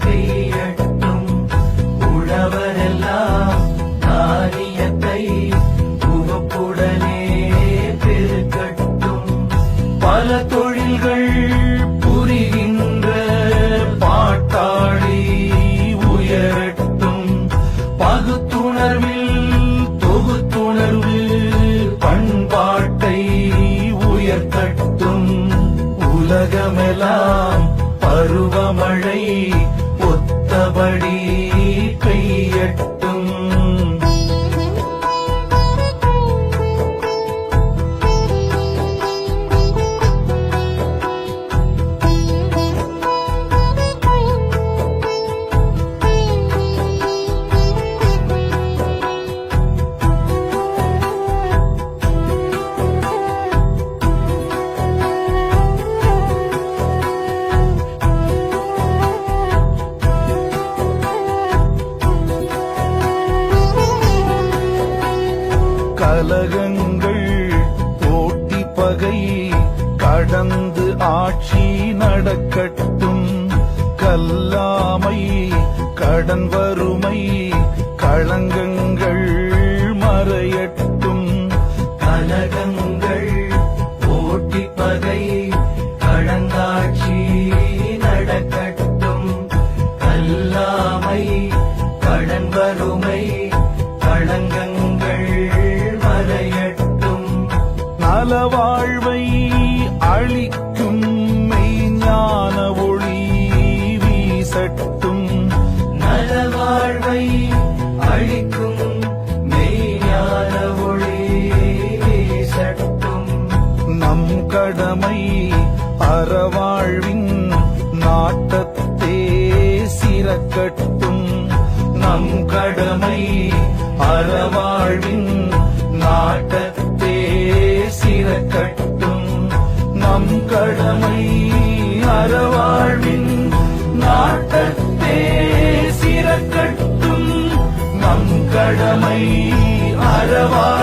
பெய்யட்டும். உழவரெல்லாம் தானியத்தை உவப்புடனே பெருக்கட்டும். பல தொழில்கள் புரிகின்ற பாட்டாளி உயரட்டும். பகுத்துணர்வில் தொகுத்துணர்வு பண்பாட்டை உயர்த்தட்டும். உலகமெல்லாம் பருவமழை ஒத்தபடி பெய்யட்டும். கலகங்கள் போட்டி பகை கடந்து ஆட்சி நடக்கட்டும். கல்லாமை கடன் வறுமை களங்கங்கள் மறையட்டும். கலகங்கள் போட்டி பகை கடந்தாட்சி நடக்கட்டும். கல்லாமை கடன் வறுமை களங்கங்கள் மறையட்டும். நலவாழ்வை அளிக்கும் மெய்ஞான ஒளி வீசட்டும். நலவாழ்வை அளிக்கும் மெய்ஞான ஒளி வீசட்டும். நம் கடமை அறவாழ்வின் நாட்டத்தே சிறக்கட்டும். நம் கடமை அறவாழ்வின் நாட்டத்தே சிறக்கட்டும். நம் கடமை அறவாழ்வின் நாட்டத்தே சிறக்கட்டும். நம் கடமை அறவாழ்வின்